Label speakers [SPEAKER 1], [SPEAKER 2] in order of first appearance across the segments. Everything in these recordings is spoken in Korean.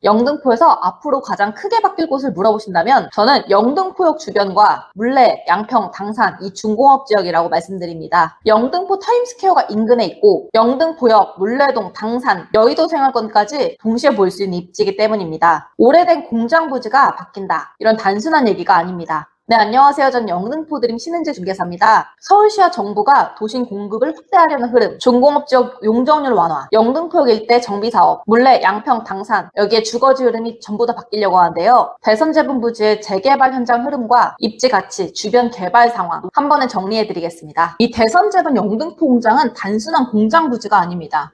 [SPEAKER 1] 영등포에서 앞으로 가장 크게 바뀔 곳을 물어보신다면 저는 영등포역 주변과 물레, 양평, 당산 이 중공업 지역이라고 말씀드립니다. 영등포 타임스퀘어가 인근에 있고 영등포역, 물레동, 당산, 여의도 생활권까지 동시에 볼 수 있는 입지이기 때문입니다. 오래된 공장 부지가 바뀐다. 이런 단순한 얘기가 아닙니다. 네, 안녕하세요. 전 영등포드림 신은재 중개사입니다. 서울시와 정부가 도심 공급을 확대하려는 흐름, 중공업 지역 용적률 완화, 영등포역 일대 정비사업, 물레, 양평, 당산, 여기에 주거지 흐름이 전부 다 바뀌려고 하는데요. 대선 재분 부지의 재개발 현장 흐름과 입지 가치, 주변 개발 상황 한 번에 정리해드리겠습니다. 이 대선 재분 영등포 공장은 단순한 공장 부지가 아닙니다.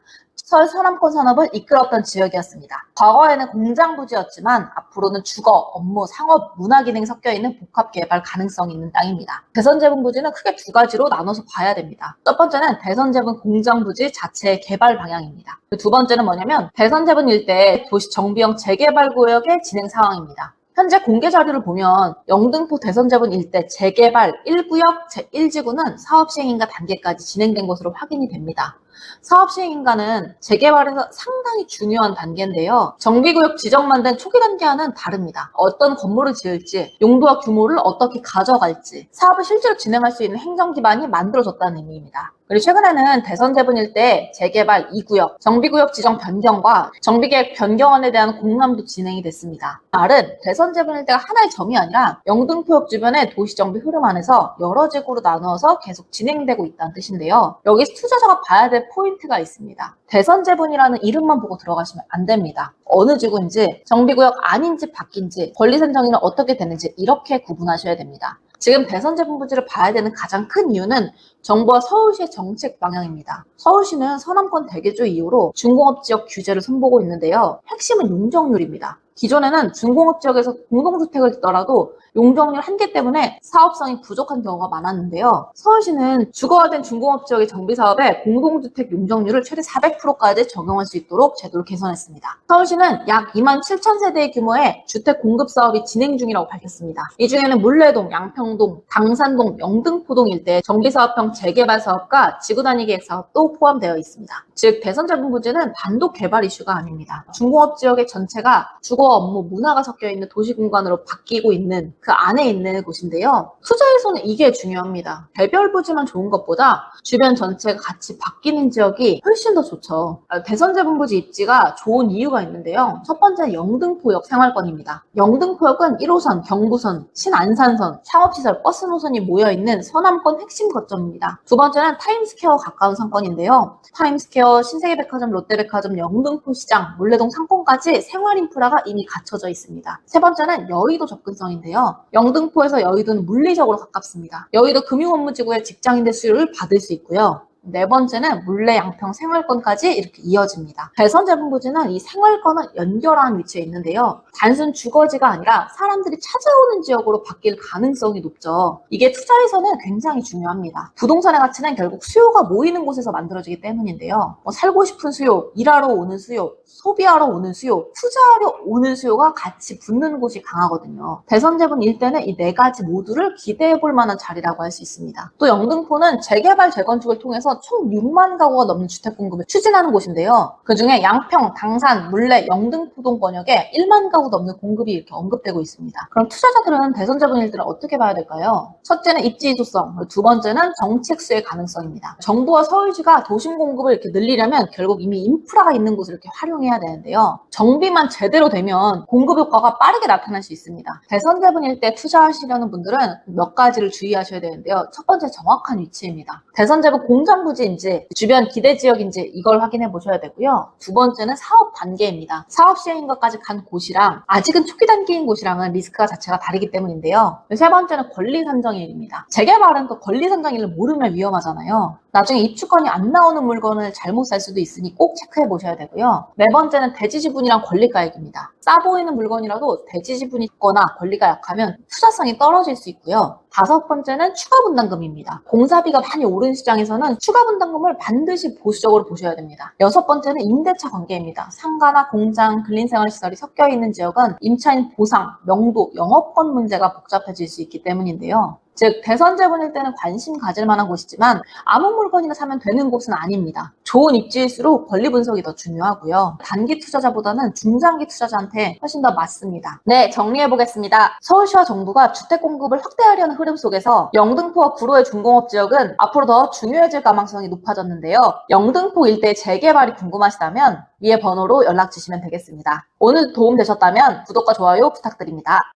[SPEAKER 1] 서울 서남권 산업을 이끌었던 지역이었습니다. 과거에는 공장 부지였지만 앞으로는 주거, 업무, 상업, 문화 기능이 섞여있는 복합 개발 가능성이 있는 땅입니다. 대선 재분 부지는 크게 두 가지로 나눠서 봐야 됩니다. 첫 번째는 대선 재분 공장 부지 자체의 개발 방향입니다. 두 번째는 뭐냐면 대선 재분 일대 도시 정비형 재개발 구역의 진행 상황입니다. 현재 공개 자료를 보면 영등포 대선 재분 일대 재개발 1구역 제1지구는 사업 시행인가 단계까지 진행된 것으로 확인이 됩니다. 사업 시행인가는 재개발에서 상당히 중요한 단계인데요. 정비구역 지정만 된 초기 단계와는 다릅니다. 어떤 건물을 지을지, 용도와 규모를 어떻게 가져갈지, 사업을 실제로 진행할 수 있는 행정 기반이 만들어졌다는 의미입니다. 그리고 최근에는 대선 재분 일대 재개발 2구역, 정비구역 지정 변경과 정비계획 변경안에 대한 공람도 진행이 됐습니다. 말은 대선 재분 일대가 하나의 점이 아니라 영등포역 주변의 도시정비 흐름 안에서 여러 지구로 나누어서 계속 진행되고 있다는 뜻인데요. 여기서 투자자가 봐야 될 포인트가 있습니다. 대선 재분이라는 이름만 보고 들어가시면 안 됩니다. 어느 지구인지, 정비구역 아닌지 바뀐지, 권리 선정이는 어떻게 되는지 이렇게 구분하셔야 됩니다. 지금 대선 재분 부지를 봐야 되는 가장 큰 이유는 정부와 서울시의 정책 방향입니다. 서울시는 서남권 대개조 이후로 중공업 지역 규제를 손보고 있는데요. 핵심은 용적률입니다. 기존에는 중공업 지역에서 공동주택을 짓더라도 용적률 한계 때문에 사업성이 부족한 경우가 많았는데요. 서울시는 주거화된 중공업 지역의 정비사업에 공동주택 용적률을 최대 400%까지 적용할 수 있도록 제도를 개선했습니다. 서울시는 약 2만 7천 세대의 규모의 주택 공급 사업이 진행 중이라고 밝혔습니다. 이 중에는 물레동, 양평동, 당산동, 영등포동 일대 정비사업형 재개발 사업과 지구단위 계획 사업도 포함되어 있습니다. 즉 대선 재분 부지는 단독 개발 이슈가 아닙니다. 중공업 지역의 전체가 주거, 업무, 문화가 섞여있는 도시 공간으로 바뀌고 있는 그 안에 있는 곳인데요. 투자에서는 이게 중요합니다. 개별 부지만 좋은 것보다 주변 전체가 같이 바뀌는 지역이 훨씬 더 좋죠. 대선 재분 부지 입지가 좋은 이유가 있는데요. 첫 번째는 영등포역 생활권입니다. 영등포역은 1호선, 경부선, 신안산선, 상업시설, 버스 노선이 모여있는 서남권 핵심 거점입니다. 두 번째는 타임스퀘어 가까운 상권인데요. 타임스퀘어, 신세계백화점, 롯데백화점, 영등포시장, 물레동 상권까지 생활 인프라가 이미 갖춰져 있습니다. 세 번째는 여의도 접근성인데요. 영등포에서 여의도는 물리적으로 가깝습니다. 여의도 금융업무지구의 직장인들 수요를 받을 수 있고요. 네 번째는 물레, 양평, 생활권까지 이렇게 이어집니다. 대선 재분 부지는 이 생활권을 연결하는 위치에 있는데요. 단순 주거지가 아니라 사람들이 찾아오는 지역으로 바뀔 가능성이 높죠. 이게 투자에서는 굉장히 중요합니다. 부동산의 가치는 결국 수요가 모이는 곳에서 만들어지기 때문인데요. 살고 싶은 수요, 일하러 오는 수요, 소비하러 오는 수요, 투자하러 오는 수요가 같이 붙는 곳이 강하거든요. 대선 재분 일대는 이 네 가지 모두를 기대해 볼 만한 자리라고 할 수 있습니다. 또 영등포는 재개발, 재건축을 통해서 총 6만 가구가 넘는 주택 공급을 추진하는 곳인데요. 그중에 양평, 당산, 물레, 영등포동 권역에 1만 가구 넘는 공급이 이렇게 언급되고 있습니다. 그럼 투자자들은 대선 재분 일대를 어떻게 봐야 될까요? 첫째는 입지 이소성, 두 번째는 정책 수혜 가능성입니다. 정부와 서울시가 도심 공급을 이렇게 늘리려면 결국 이미 인프라가 있는 곳을 이렇게 활용해야 되는데요. 정비만 제대로 되면 공급 효과가 빠르게 나타날 수 있습니다. 대선 재분 일대 투자하시려는 분들은 몇 가지를 주의하셔야 되는데요. 첫 번째, 정확한 위치입니다. 대선 재분 공장 부지인지 주변 기대 지역인지 이걸 확인해 보셔야 되고요. 두 번째는 사업 단계입니다. 사업 시행인가까지 간 곳이랑 아직은 초기 단계인 곳이랑은 리스크가 자체가 다르기 때문인데요. 세 번째는 권리 선정일입니다. 재개발은 또 권리 선정일을 모르면 위험하잖아요. 나중에 입주권이 안 나오는 물건을 잘못 살 수도 있으니 꼭 체크해 보셔야 되고요. 네 번째는 대지 지분이랑 권리가액입니다. 싸 보이는 물건이라도 대지 지분이 있거나 권리가 약하면 투자성이 떨어질 수 있고요. 다섯 번째는 추가 분담금입니다. 공사비가 많이 오른 시장에서는 추가 분담금을 반드시 보수적으로 보셔야 됩니다. 여섯 번째는 임대차 관계입니다. 상가나 공장, 근린생활시설이 섞여 있는 지역은 임차인 보상, 명도, 영업권 문제가 복잡해질 수 있기 때문인데요. 즉 대선 재본일 때는 관심 가질 만한 곳이지만 아무 물건이나 사면 되는 곳은 아닙니다. 좋은 입지일수록 권리 분석이 더 중요하고요. 단기 투자자보다는 중장기 투자자한테 훨씬 더 맞습니다. 네, 정리해보겠습니다. 서울시와 정부가 주택 공급을 확대하려는 흐름 속에서 영등포와 구로의 준공업 지역은 앞으로 더 중요해질 가능성이 높아졌는데요. 영등포 일대 재개발이 궁금하시다면 위의 번호로 연락 주시면 되겠습니다. 오늘 도움 되셨다면 구독과 좋아요 부탁드립니다.